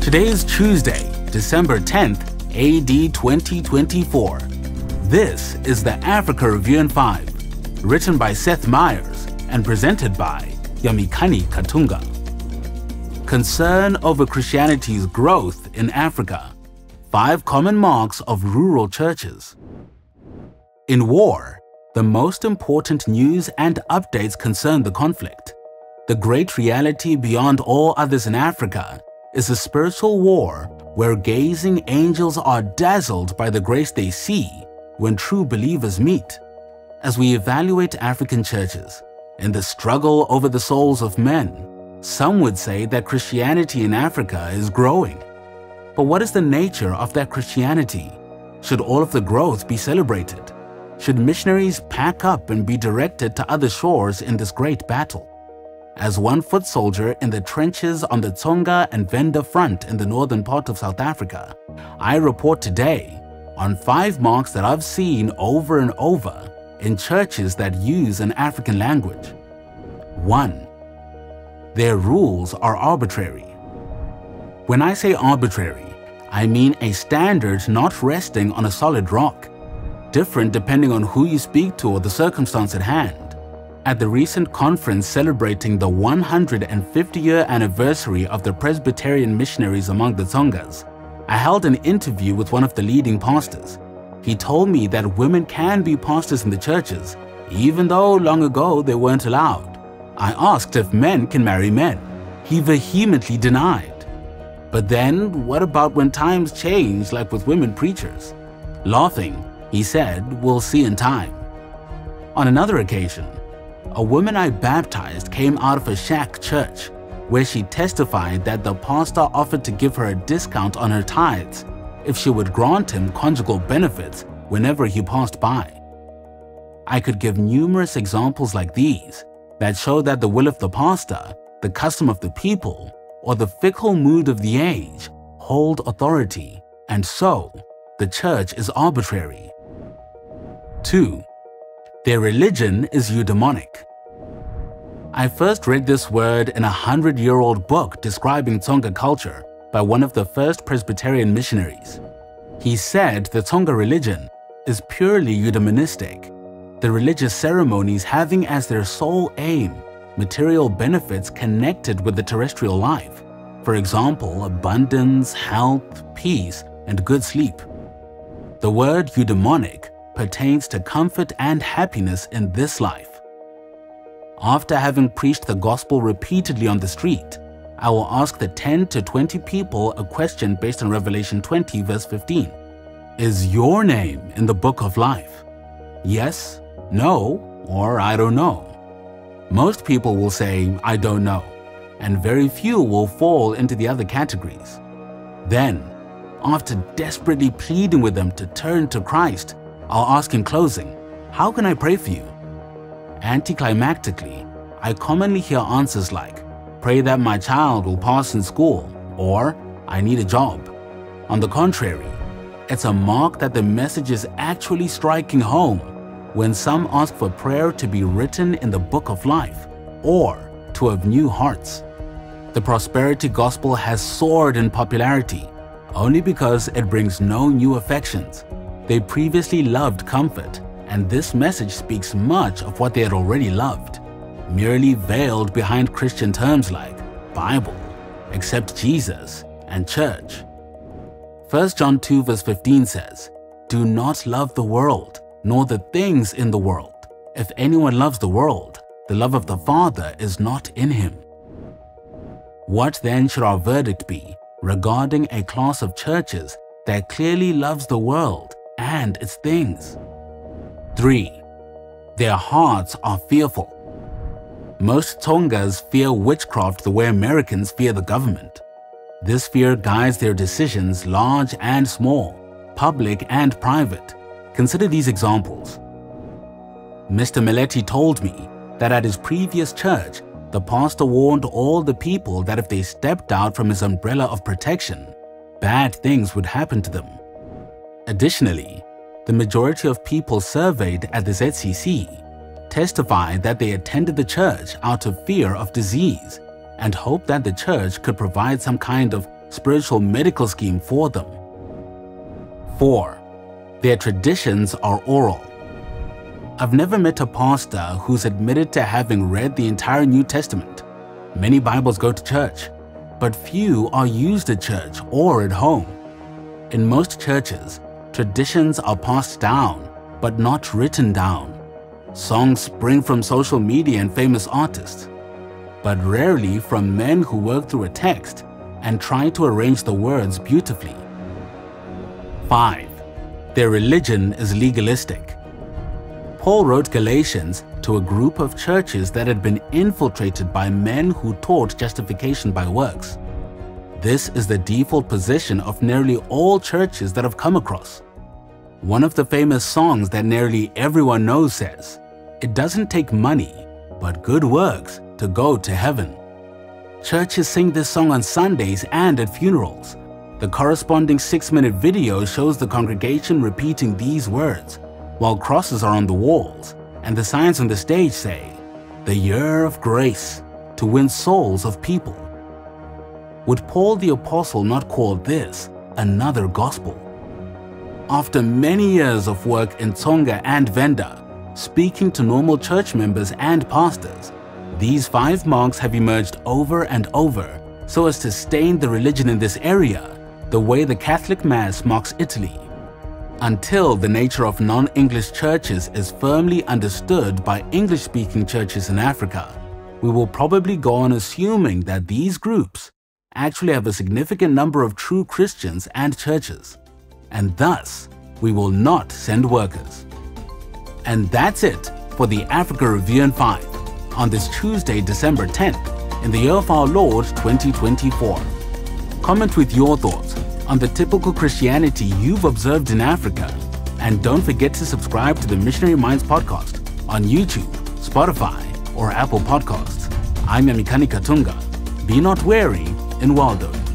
Today is Tuesday, December 10th, AD 2024. This is the Africa Review in 5, written by Seth Meyers and presented by Yamikani Katunga. Concern over Christianity's growth in Africa. 5 common marks of rural churches. In war, the most important news and updates concern the conflict. The great reality beyond all others in Africa is a spiritual war where gazing angels are dazzled by the grace they see when true believers meet. As we evaluate African churches in the struggle over the souls of men, some would say that Christianity in Africa is growing. But what is the nature of that Christianity? Should all of the growth be celebrated? Should missionaries pack up and be directed to other shores in this great battle? As one foot soldier in the trenches on the Tsonga and Venda front in the northern part of South Africa, I report today on 5 marks that I've seen over and over in churches that use an African language. 1. Their rules are arbitrary. When I say arbitrary, I mean a standard not resting on a solid rock, different depending on who you speak to or the circumstance at hand. At the recent conference celebrating the 150-year anniversary of the Presbyterian missionaries among the Tsongas, I held an interview with one of the leading pastors. He told me that women can be pastors in the churches, even though long ago they weren't allowed. I asked if men can marry men. He vehemently denied. But then, what about when times change, like with women preachers? Laughing, he said, "We'll see in time." On another occasion, a woman I baptized came out of a shack church, where she testified that the pastor offered to give her a discount on her tithes if she would grant him conjugal benefits whenever he passed by. I could give numerous examples like these that show that the will of the pastor, the custom of the people, or the fickle mood of the age hold authority, and so the church is arbitrary. 2. Their religion is eudaimonic. I first read this word in a 100-year-old book describing Tsonga culture by one of the first Presbyterian missionaries. He said the Tsonga religion is purely eudaimonistic, the religious ceremonies having as their sole aim material benefits connected with the terrestrial life, for example, abundance, health, peace, and good sleep. The word eudaimonic pertains to comfort and happiness in this life. After having preached the gospel repeatedly on the street, I will ask the 10 to 20 people a question based on Revelation 20 verse 15. Is your name in the book of life? Yes, no, or I don't know. Most people will say, I don't know, and very few will fall into the other categories. Then, after desperately pleading with them to turn to Christ, I'll ask in closing, how can I pray for you? Anticlimactically, I commonly hear answers like, pray that my child will pass in school, or I need a job. On the contrary, it's a mark that the message is actually striking home when some ask for prayer to be written in the book of life, or to have new hearts. The prosperity gospel has soared in popularity only because it brings no new affections. They previously loved comfort, and this message speaks much of what they had already loved, merely veiled behind Christian terms like Bible, accept Jesus, and church. 1 John 2 verse 15 says, do not love the world, nor the things in the world. If anyone loves the world, the love of the Father is not in him. What then should our verdict be regarding a class of churches that clearly loves the world and its things? 3. Their hearts are fearful. Most Tsongas fear witchcraft the way Americans fear the government. This fear guides their decisions, large and small, public and private. Consider these examples. Mr. Meletti told me that at his previous church, the pastor warned all the people that if they stepped out from his umbrella of protection, bad things would happen to them. Additionally, the majority of people surveyed at the ZCC testified that they attended the church out of fear of disease and hoped that the church could provide some kind of spiritual medical scheme for them. 4. Their traditions are oral. I've never met a pastor who's admitted to having read the entire New Testament. Many Bibles go to church, but few are used at church or at home. In most churches, traditions are passed down, but not written down. Songs spring from social media and famous artists, but rarely from men who work through a text and try to arrange the words beautifully. 5. Their religion is legalistic. Paul wrote Galatians to a group of churches that had been infiltrated by men who taught justification by works. This is the default position of nearly all churches that I've come across. One of the famous songs that nearly everyone knows says, "It doesn't take money, but good works to go to heaven." Churches sing this song on Sundays and at funerals. The corresponding 6-minute video shows the congregation repeating these words, while crosses are on the walls, and the signs on the stage say, "The year of grace, to win souls of people." Would Paul the Apostle not call this another gospel? After many years of work in Tonga and Venda, speaking to normal church members and pastors, these 5 marks have emerged over and over so as to stain the religion in this area the way the Catholic Mass marks Italy. Until the nature of non-English churches is firmly understood by English-speaking churches in Africa, we will probably go on assuming that these groups actually have a significant number of true Christians and churches, and thus we will not send workers. And that's it for the Africa Review in 5 on this Tuesday, December 10th, in the year of our Lord 2024. Comment with your thoughts on the typical Christianity you've observed in Africa, and don't forget to subscribe to the Missionary Minds podcast on YouTube, Spotify, or Apple Podcasts. I'm Yamikani Katunga. Be not weary in well doing.